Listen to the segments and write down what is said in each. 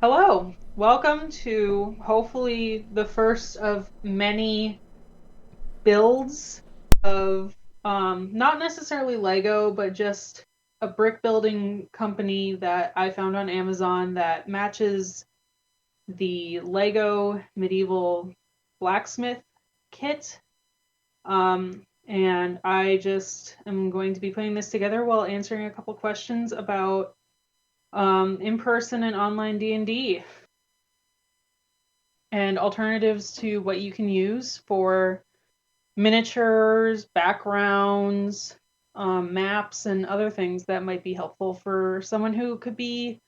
Hello, welcome to hopefully the first of many builds of not necessarily Lego, but just a brick building company that I found on Amazon that matches the Lego medieval blacksmith kit. And I just am going to be putting this together while answering a couple questions about in-person and online D&D and alternatives to what you can use for miniatures, backgrounds, maps, and other things that might be helpful for someone who could be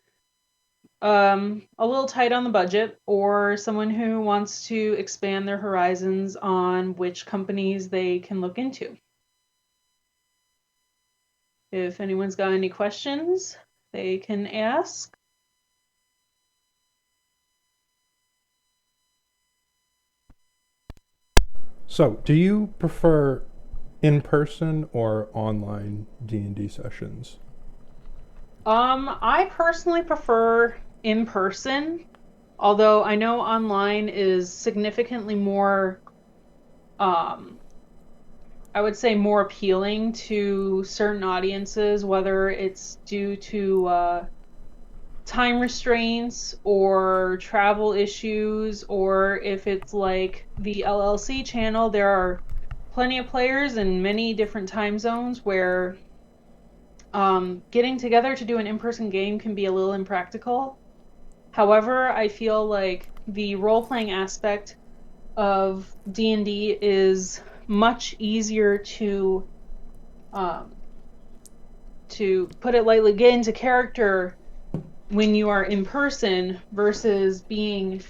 a little tight on the budget or someone who wants to expand their horizons on which companies they can look into. If anyone's got any questions, they can ask. So, do you prefer in-person or online D&D sessions? I personally prefer in person, although I know online is significantly more, um, I would say more appealing to certain audiences, whether it's due to time restraints or travel issues, or if it's like the LLC channel, there are plenty of players in many different time zones where getting together to do an in-person game can be a little impractical. However, I feel like the role-playing aspect of D&D is much easier um, to put it lightly, get into character when you are in person versus being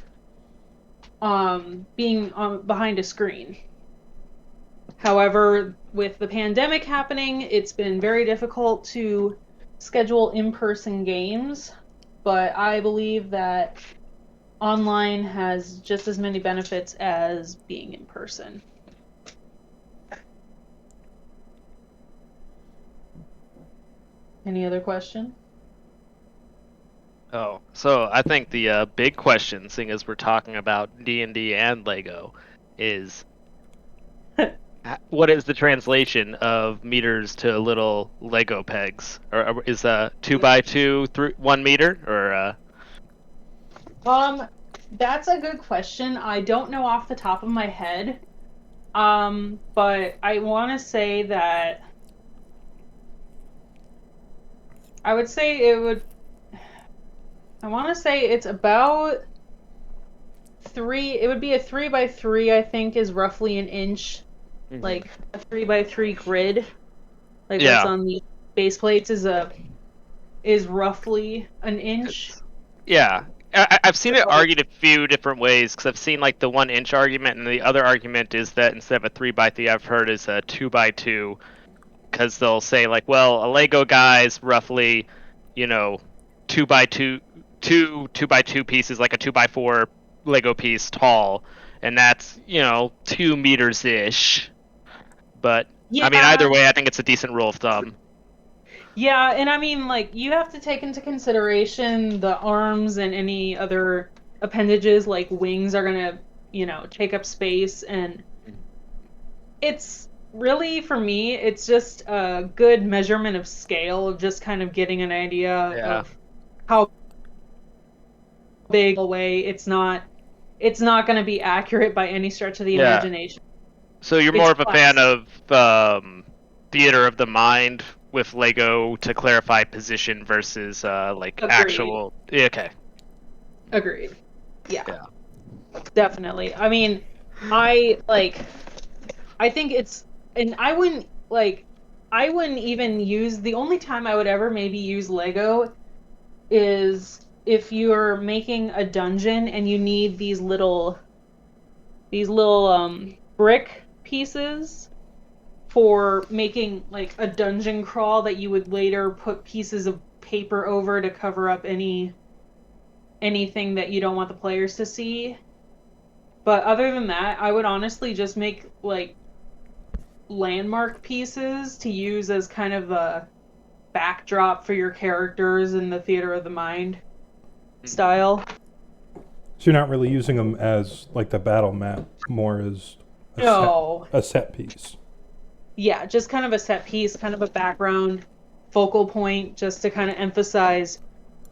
behind a screen. However, with the pandemic happening, it's been very difficult to schedule in-person games, but I believe that online has just as many benefits as being in person. Any other question? Oh, so I think the big question, seeing as we're talking about D&D and Lego, is what is the translation of meters to little Lego pegs? Or is a 2x2 1 meter? Or Um, that's a good question. I don't know off the top of my head. But I want to say that I would say it would. I want to say it's about three. It would be a 3x3. I think is roughly an inch, like a 3x3 grid, like what's yeah, on the base plates is roughly an inch. yeah. I've seen it So argued a few different ways because I've seen like the 1 inch argument, and the other argument is that instead of a 3x3, I've heard is a 2x2 because they'll say like, well, a Lego guy's roughly, you know, 2x2, two by two pieces, like a 2x4 Lego piece tall, and that's 2 meters ish. But I mean, either yeah, way, I think it's a decent rule of thumb. yeah, and I mean like you have to take into consideration the arms and any other appendages like wings are gonna take up space, and it's really, for me, it's just a good measurement of scale of just kind of getting an idea Yeah. of how big away. It's not going to be accurate by any stretch of the Yeah. imagination. So you're more It's of a fan class. of theater of the mind with Lego to clarify position versus like Agreed. actual. Yeah, okay. Agreed. Yeah, Yeah. definitely. I mean, I like I think it's and I wouldn't even use the only time I would ever maybe use Lego is if you're making a dungeon and you need these little brick pieces for making like a dungeon crawl that you would later put pieces of paper over to cover up anything that you don't want the players to see. But other than that, I would honestly just make like landmark pieces to use as kind of a backdrop for your characters in the theater of the mind. style. So you're not really using them as like the battle map, more as No. a set piece. Yeah, just kind of a set piece, kind of a background focal point, just to kind of emphasize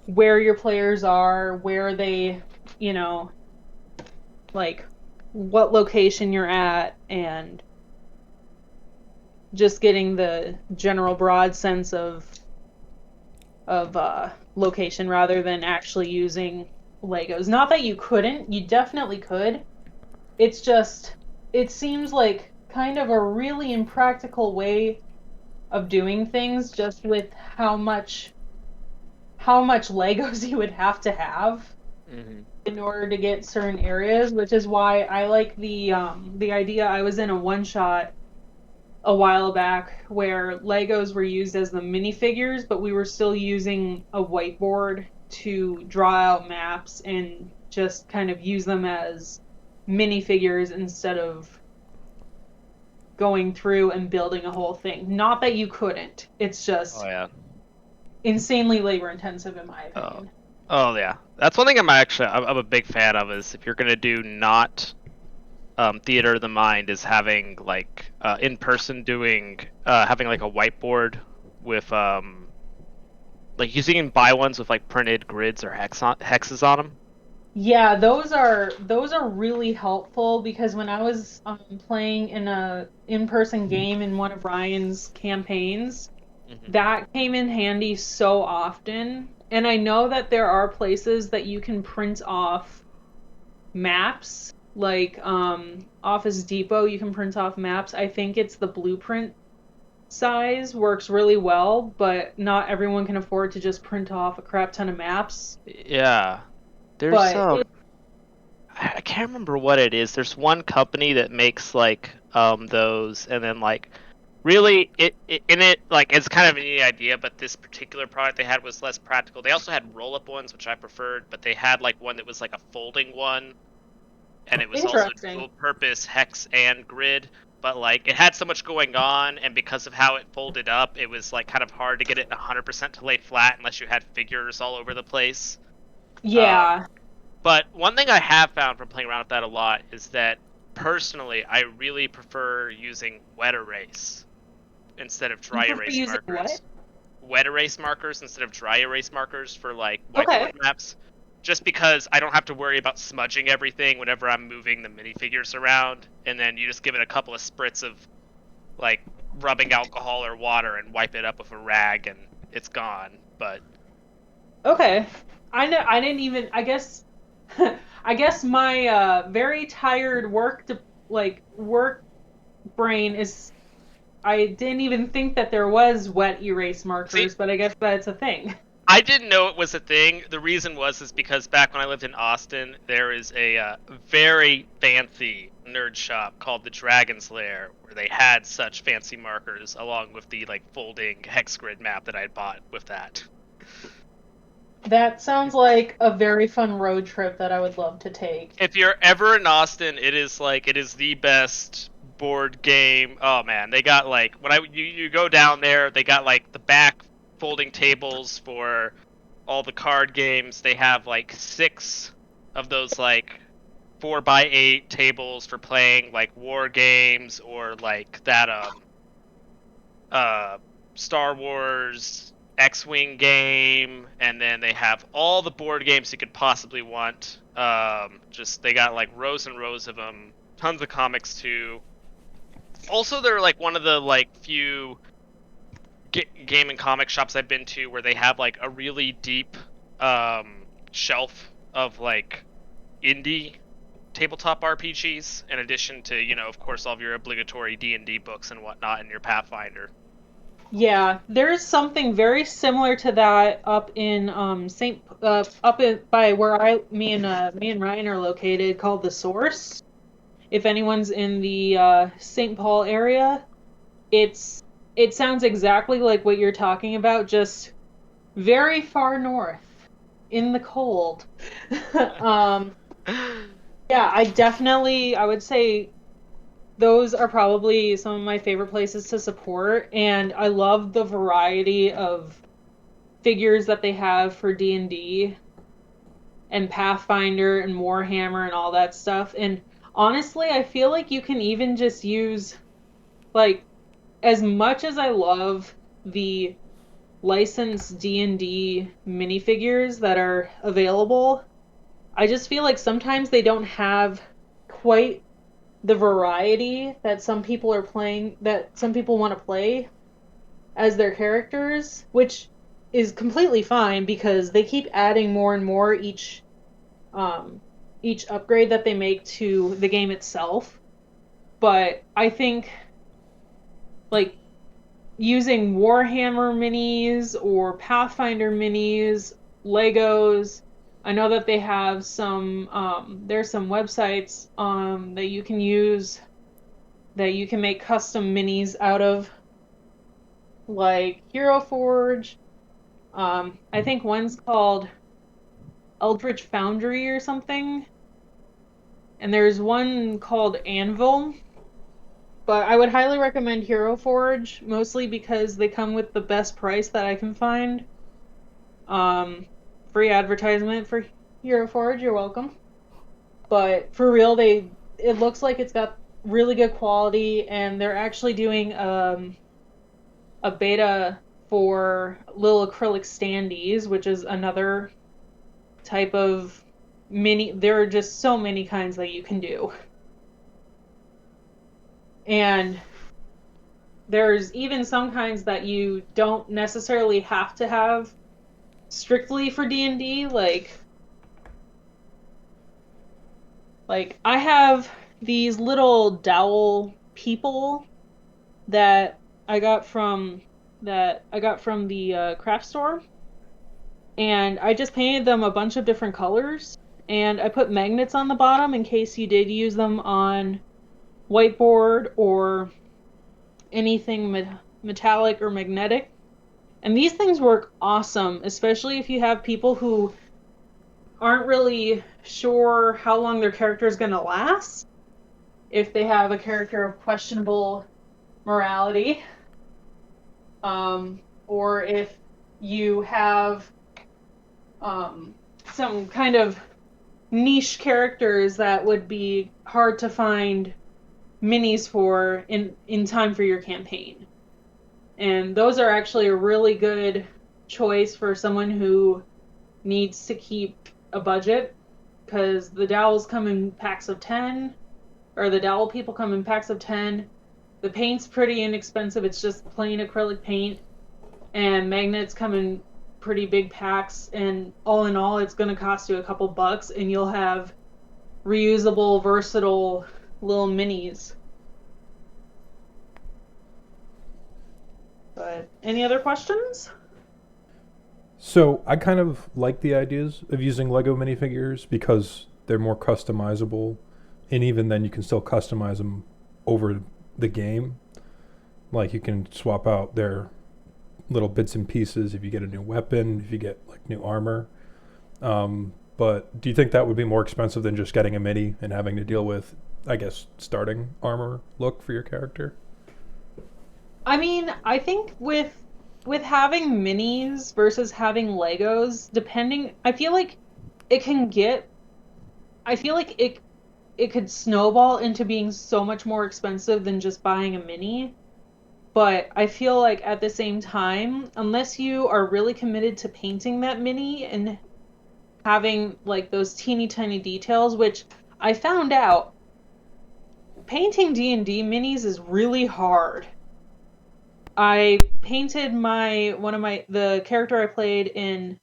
where your players are, where they, you know, like what location you're at, and just getting the general broad sense of location rather than actually using Legos. Not that you couldn't, you definitely could. It's just, it seems like kind of a really impractical way of doing things, just with how much Legos you would have to have Mm-hmm. in order to get certain areas, which is why I like the idea. I was in a one shot a while back where Legos were used as the minifigures, but we were still using a whiteboard to draw out maps and just kind of use them as minifigures instead of going through and building a whole thing. Not that you couldn't. It's Oh just yeah. insanely labor intensive in my Oh. opinion. Oh yeah. That's one thing I'm a big fan of is if you're gonna do not theater of the mind is having like in person doing having like a whiteboard with like you can buy ones with like printed grids or hexes on them. Yeah, those are really helpful because when I was playing in a in-person game in one of Ryan's campaigns, Mm-hmm. that came in handy so often. And I know that there are places that you can print off maps, like Office Depot, you can print off maps. I think it's the blueprint size works really well, but not everyone can afford to just print off a crap ton of maps. Yeah. There's But it, I can't remember what it is. There's one company that makes like those and then like really it in it like it's kind of a neat idea, but this particular product they had was less practical. They also had roll up ones which I preferred, but they had like one that was like a folding one and it was also interesting. dual purpose hex and grid, but like it had so much going on and because of how it folded up, it was like kind of hard to get it 100% to lay flat unless you had figures all over the place. Um, Yeah. but one thing I have found from playing around with that a lot is that personally, I really prefer using wet erase instead of You dry prefer erase using what? markers. Wet erase markers instead of dry erase markers for like Okay. whiteboard maps. Just because I don't have to worry about smudging everything whenever I'm moving the minifigures around, and then you just give it a couple of spritz of like rubbing alcohol or water and wipe it up with a rag and it's gone. But Okay. I know I didn't even I guess I guess my very tired work brain is I didn't even think that there was wet erase see, markers, but I guess that's a thing. I didn't know it was a thing. The reason is because back when I lived in Austin, there is a very fancy nerd shop called the Dragon's Lair, where they had such fancy markers along with the like folding hex grid map that I had bought with that. That sounds like a very fun road trip that I would love to take. If you're ever in Austin, it is the best board game. Oh man, they got like when you go down there, they got like the back folding tables for all the card games. They have like 6 of those like 4x8 tables for playing like war games or like that uh Star Wars X-Wing game, and then they have all the board games you could possibly want. Just they got like rows and rows of them, tons of comics too. Also, they're like one of the like few game and comic shops I've been to where they have like a really deep shelf of like indie tabletop RPGs, in addition to of course all of your obligatory D&D books and whatnot in your Pathfinder. Yeah, there's something very similar to that up in Saint up in, by where me and Ryan are located called the Source. If anyone's in the St. Paul area, it's it sounds exactly like what you're talking about, just very far north in the cold. um, yeah, I would say those are probably some of my favorite places to support, and I love the variety of figures that they have for D&D. and Pathfinder and Warhammer and all that stuff. And honestly, I feel like you can even just use, like, as much as I love the licensed D&D minifigures that are available, I just feel like sometimes they don't have quite the variety that some people are playing, that some people want to play as their characters, which is completely fine because they keep adding more and more each upgrade that they make to the game itself. But I think, like, using Warhammer minis or Pathfinder minis, Legos, I know that they have some there's some websites that you can use that you can make custom minis out of, like Hero Forge. I think one's called Eldritch Foundry or something, and there's one called Anvil. But I would highly recommend Hero Forge, mostly because they come with the best price that I can find. Free advertisement for Hero Forge, you're welcome. But for real, it looks like it's got really good quality, and they're actually doing a beta for little acrylic standees, which is another type of mini. There are just so many kinds that you can do. And there's even some kinds that you don't necessarily have to have strictly for D&D, like I have these little dowel people that I got from the craft store, and I just painted them a bunch of different colors, and I put magnets on the bottom in case you did use them on whiteboard or anything metallic or magnetic. And these things work awesome, especially if you have people who aren't really sure how long their character is going to last. If they have a character of questionable morality, or if you have some kind of niche characters that would be hard to find minis for in time for your campaign. And those are actually a really good choice for someone who needs to keep a budget, because the dowels come in packs of 10, or the dowel people come in packs of 10. The paint's pretty inexpensive, it's just plain acrylic paint, and magnets come in pretty big packs, and all in all it's going to cost you a couple bucks, and you'll have reusable, versatile little minis. But any other questions? So I kind of like the ideas of using Lego minifigures because they're more customizable, and even then you can still customize them over the game. Like you can swap out their little bits and pieces if you get a new weapon, if you get like new armor. But do you think that would be more expensive than just getting a mini and having to deal with, I guess, starting armor look for your character? I mean, I think with having minis versus having Legos, depending, I feel like it can get I feel like it could snowball into being so much more expensive than just buying a mini. But I feel like at the same time, unless you are really committed to painting that mini and having like those teeny tiny details, which I found out painting D&D minis is really hard. I painted the character I played in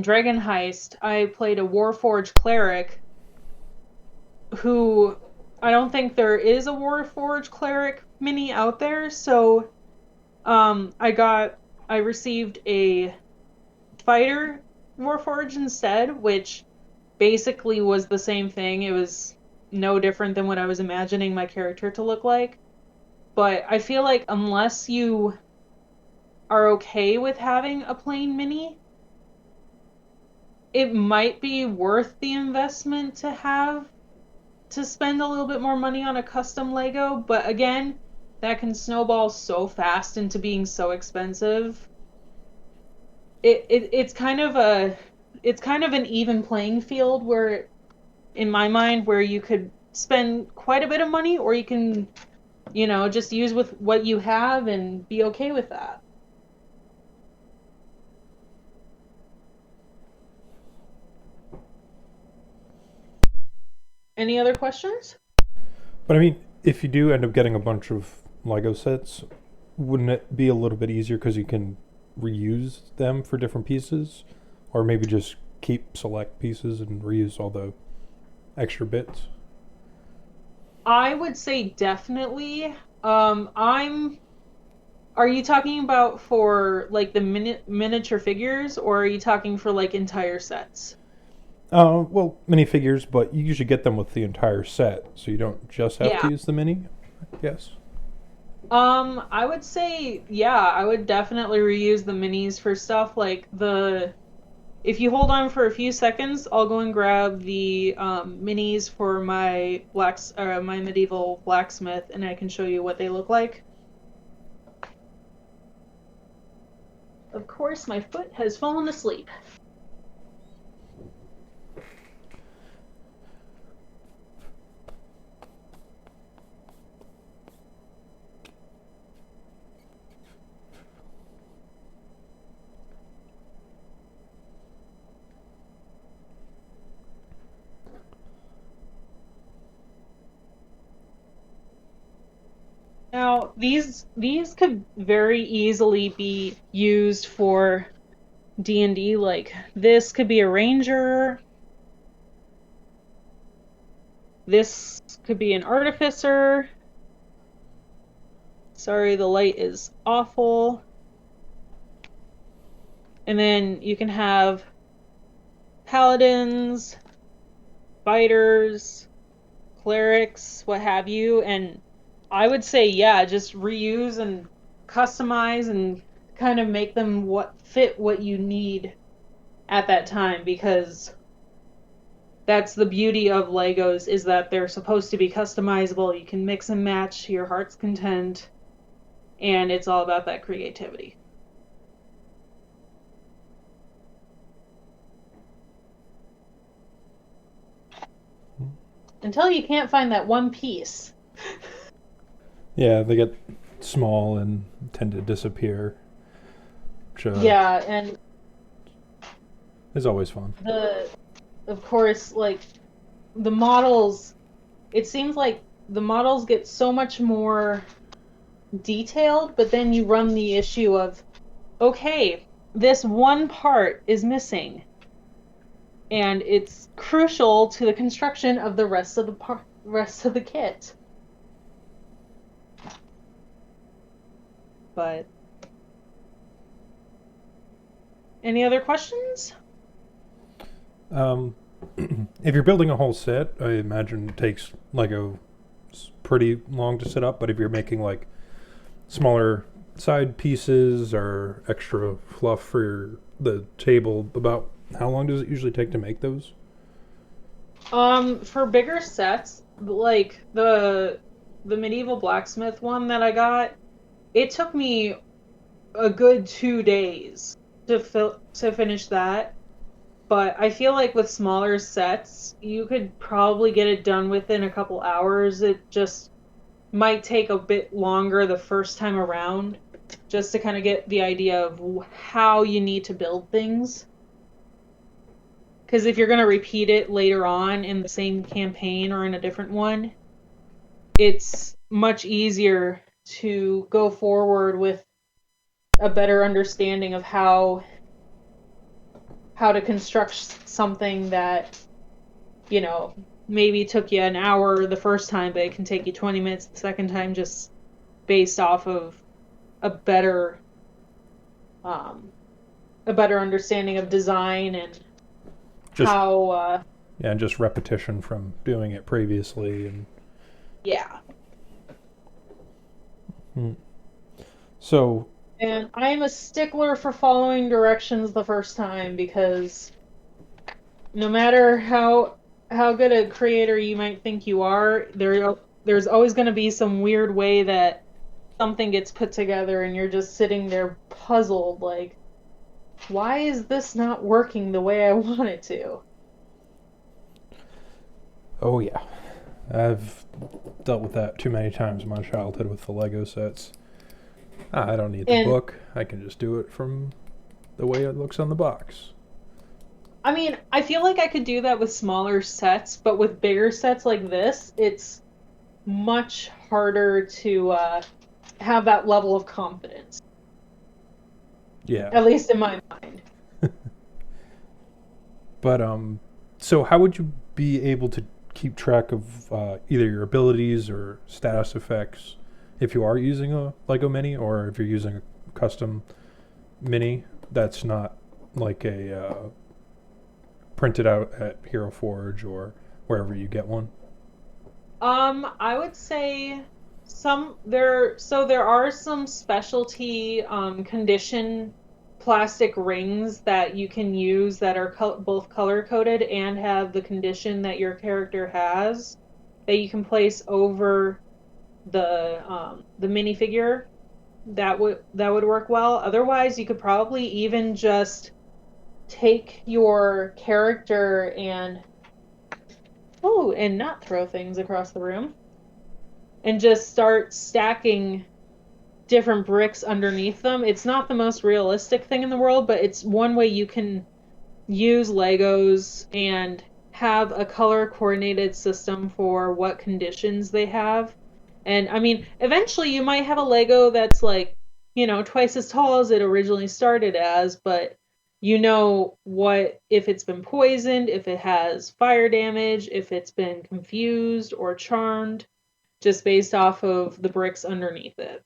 Dragon Heist. I played a Warforged cleric who, I don't think there is a Warforged cleric mini out there, so I received a fighter Warforged instead, which basically was the same thing. It was no different than what I was imagining my character to look like. But I feel like unless you are okay with having a plain mini, it might be worth the investment to spend a little bit more money on a custom Lego. But again, that can snowball so fast into being so expensive. it's kind of an even playing field where, in my mind, where you could spend quite a bit of money, or you can, just use with what you have and be okay with that. Any other questions? But I mean, if you do end up getting a bunch of Lego sets, wouldn't it be a little bit easier because you can reuse them for different pieces, or maybe just keep select pieces and reuse all the extra bits? I would say definitely. Are you talking about for like the miniature figures, or are you talking for like entire sets? Well, minifigures, but you usually get them with the entire set, so you don't just have to Yeah. use the mini. Yes. I would say, yeah, I would definitely reuse the minis for stuff like if you hold on for a few seconds, I'll go and grab the minis for my medieval blacksmith, and I can show you what they look like. Of course, my foot has fallen asleep. Now, these could very easily be used for D&D. Like, this could be a ranger. This could be an artificer. Sorry, the light is awful. And then you can have paladins, fighters, clerics, what have you. And I would say, yeah, just reuse and customize and kind of make them what you need at that time, because that's the beauty of Legos, is that they're supposed to be customizable. You can mix and match to your heart's content, and it's all about that creativity. Until you can't find that one piece. Yeah, they get small and tend to disappear, which Yeah, and is always fun. of course, like the models, it seems like the models get so much more detailed, but then you run the issue of, okay, this one part is missing, and it's crucial to the construction of the rest of the kit. But any other questions? If you're building a whole set, I imagine it takes Lego pretty long to set up. But if you're making like smaller side pieces or extra fluff for the table, about how long does it usually take to make those? For bigger sets, like the medieval blacksmith one that I got, it took me a good 2 days to finish that. But I feel like with smaller sets, you could probably get it done within a couple hours. It just might take a bit longer the first time around, just to kind of get the idea of how you need to build things. Because if you're going to repeat it later on in the same campaign or in a different one, it's much easier to go forward with a better understanding of how to construct something that, maybe took you an hour the first time, but it can take you 20 minutes the second time, just based off of a better um, a better understanding of design and Just how yeah, and just repetition from doing it previously, and yeah. so And I'm a stickler for following directions the first time, because no matter how good a creator you might think you are, there's always going to be some weird way that something gets put together and you're just sitting there puzzled, like, why is this not working the way I want it to? Oh yeah, I've dealt with that too many times in my childhood with the Lego sets. I don't need the And book. I can just do it from the way it looks on the box. I mean, I feel like I could do that with smaller sets, but with bigger sets like this, it's much harder to have that level of confidence, Yeah, at least in my mind. but so how would you be able to keep track of either your abilities or status effects if you are using a Lego Mini, or if you're using a custom Mini that's not like a printed out at Hero Forge or wherever you get one? I would say there are some specialty condition plastic rings that you can use that are both color coded and have the condition that your character has that you can place over the minifigure. That would work well. Otherwise, you could probably even just take your character and not throw things across the room and just start stacking different bricks underneath them. It's not the most realistic thing in the world, but it's one way you can use Legos and have a color coordinated system for what conditions they have. And I mean, eventually you might have a Lego that's like, twice as tall as it originally started as, but you know what, if it's been poisoned, if it has fire damage, if it's been confused or charmed, just based off of the bricks underneath it.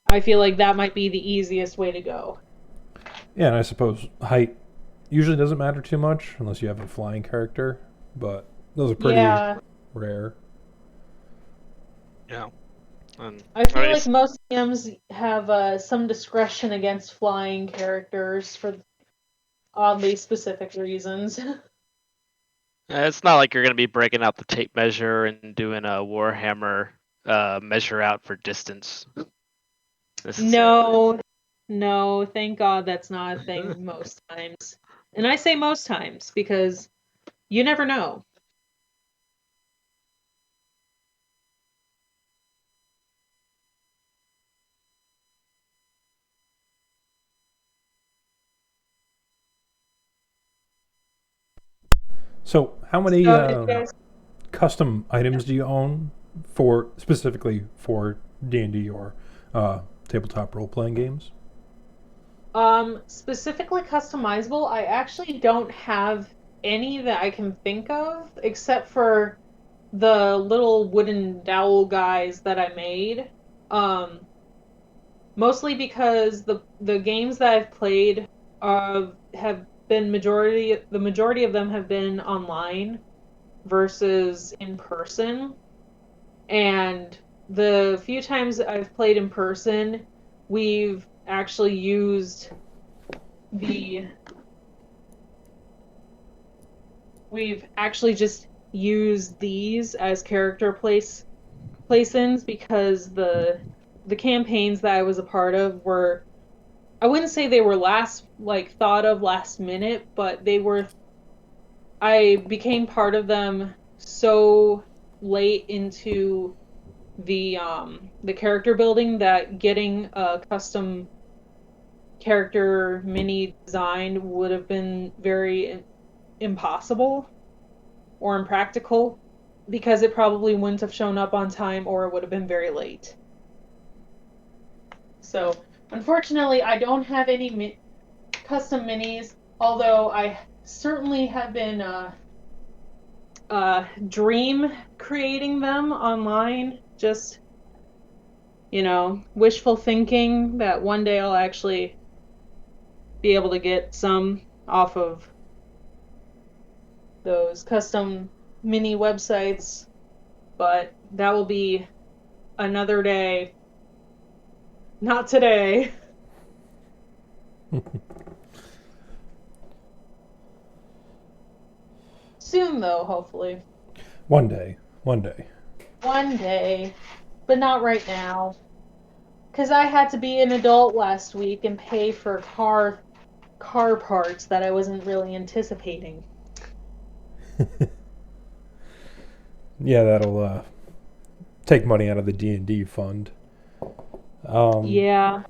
I feel like that might be the easiest way to go. Yeah, and I suppose height usually doesn't matter too much unless you have a flying character, but those are pretty Yeah, rare. Yeah. And I I feel mean, like most GMs have some discretion against flying characters for oddly specific reasons. it's not like you're going to be breaking out the tape measure and doing a Warhammer measure out for distance necessarily. No, no, thank God that's not a thing most times. And I say most times because you never know. So, how many So if you guys custom items do you own for specifically for D&D or tabletop role playing games? specifically customizable, I actually don't have any that I can think of except for the little wooden dowel guys that I made. Um, Mostly because the games that I've played have been the majority of them have been online versus in person. And the few times I've played in person, we've actually used the we've actually just used these as character place-ins because the campaigns that I was a part of were, I wouldn't say they were thought of last minute, but I became part of them so late into the character building that getting a custom character mini designed would have been very impossible or impractical because it probably wouldn't have shown up on time or it would have been very late. So, unfortunately, I don't have any custom minis, although I certainly have been dream creating them online. Just, wishful thinking that one day I'll actually be able to get some off of those custom mini websites, but that will be another day. Not today. Soon, though, hopefully. One day, one day. One day, but not right now. Because I had to be an adult last week and pay for car parts that I wasn't really anticipating. Yeah, that'll take money out of the D&D fund. Yeah.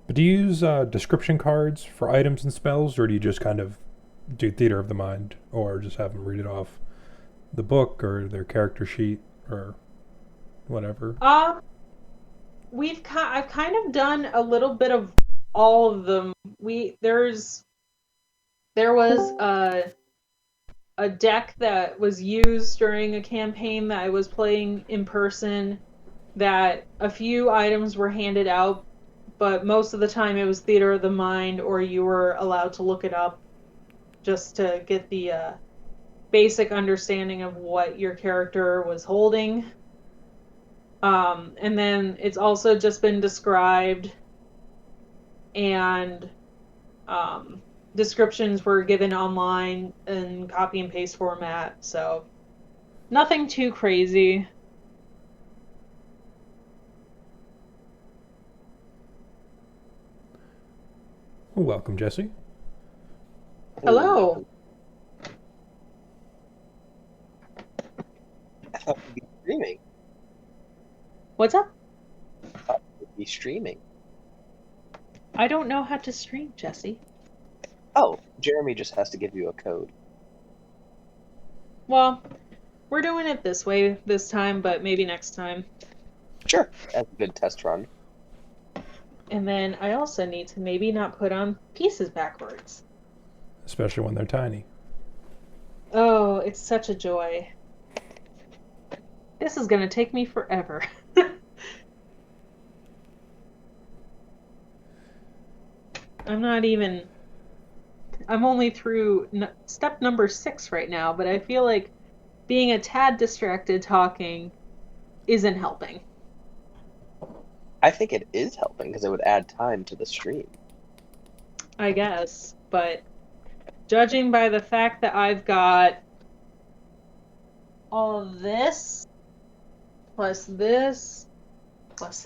But do you use description cards for items and spells, or do you just kind of do theater of the mind, or just have them read it off the book or their character sheet or whatever? I've kind of done a little bit of all of them. There was a deck that was used during a campaign that I was playing in person that a few items were handed out, but most of the time it was theater of the mind, or you were allowed to look it up just to get the basic understanding of what your character was holding. And then it's also just been described, and descriptions were given online in copy and paste format, so nothing too crazy. Well, welcome, Jesse. Hello. I thought we'd be streaming. What's up? I thought we'd be streaming. I don't know how to stream, Jesse. Oh, Jeremy just has to give you a code. Well, we're doing it this way this time, but maybe next time. Sure, that's a good test run. And then I also need to maybe not put on pieces backwards. Especially when they're tiny. Oh, it's such a joy. This is going to take me forever. I'm only through step number 6 right now, but I feel like being a tad distracted talking isn't helping. I think it is helping because it would add time to the stream. I guess, but judging by the fact that I've got all of this, plus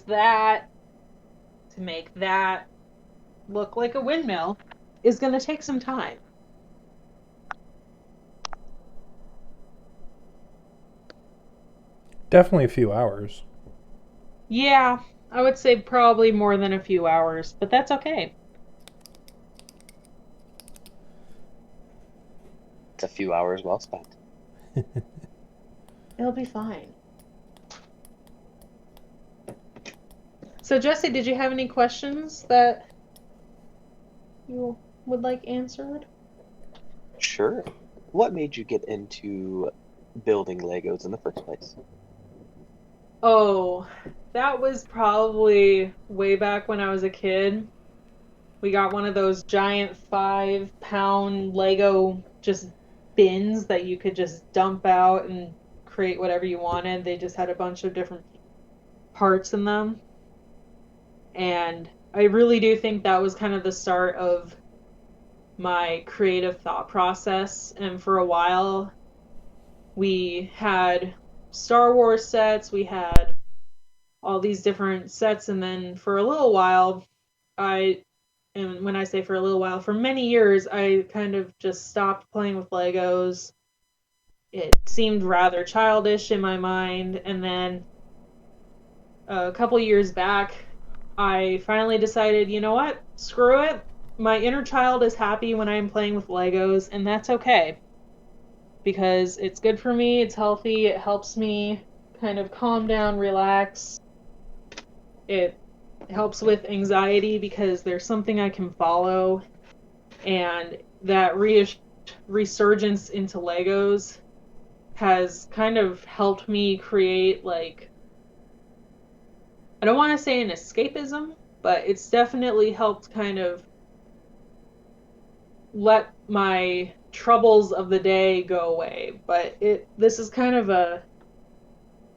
that, to make that look like a windmill, is going to take some time. Definitely a few hours. Yeah, I would say probably more than a few hours, but that's okay. It's a few hours well spent. It'll be fine. So, Jesse, did you have any questions that you would like answered? Sure. What made you get into building Legos in the first place? Oh, that was probably way back when I was a kid. We got one of those giant 5-pound Lego just bins that you could just dump out and create whatever you wanted. They just had a bunch of different parts in them. And I really do think that was kind of the start of my creative thought process. And for a while, we had Star Wars sets, we had all these different sets, and then for a little while, and when I say for a little while, for many years, I kind of just stopped playing with Legos. It seemed rather childish in my mind, and then a couple years back, I finally decided, you know what? Screw it. My inner child is happy when I'm playing with Legos, and that's okay. Because it's good for me, it's healthy, it helps me kind of calm down, relax. It helps with anxiety because there's something I can follow, and that resurgence into Legos has kind of helped me create, like, I don't want to say an escapism, but it's definitely helped kind of let my troubles of the day go away. But this is kind of a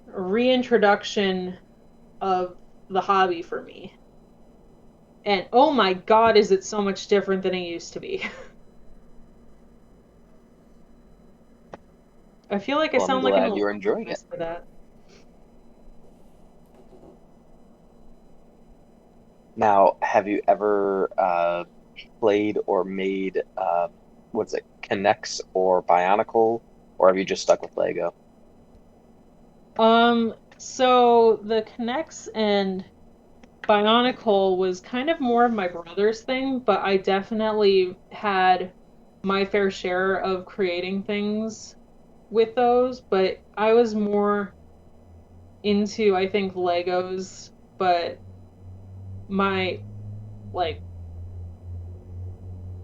reintroduction of the hobby for me. And oh my god, is it so much different than it used to be. I feel like I Well, I'm sound like an glad you're enjoying it. for that. Now, have you ever played or made what's it, Connects or Bionicle, or have you just stuck with Lego? So the Connects and Bionicle was kind of more of my brother's thing, but I definitely had my fair share of creating things with those, but I was more into, I think, Legos, but my like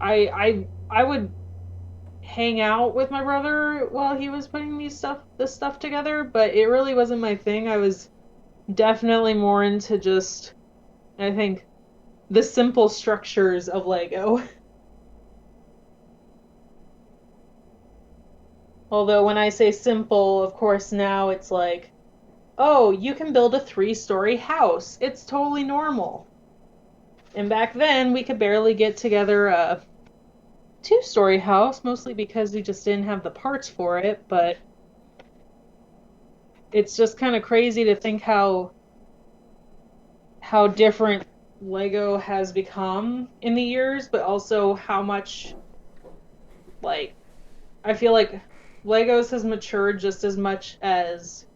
I would hang out with my brother while he was putting this stuff together, but it really wasn't my thing. I was definitely more into just, I think, the simple structures of Lego. Although when I say simple, of course now it's like, oh, you can build a 3-story house. It's totally normal. And back then we could barely get together a 2-story house, mostly because we just didn't have the parts for it, but it's just kind of crazy to think how different Lego has become in the years, but also how much, like, I feel like Legos has matured just as much as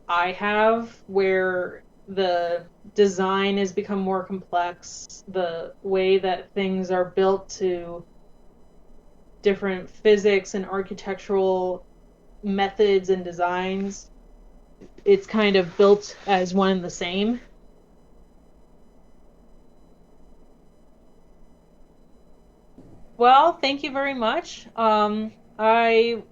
I have, where the design has become more complex, the way that things are built to different physics and architectural methods and designs, it's kind of built as one and the same. Well, thank you very much. I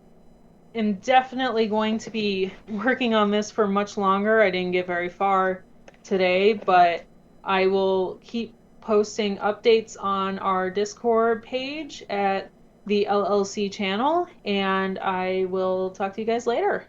am definitely going to be working on this for much longer. I didn't get very far today, but I will keep posting updates on our Discord page at the LLC channel, and I will talk to you guys later.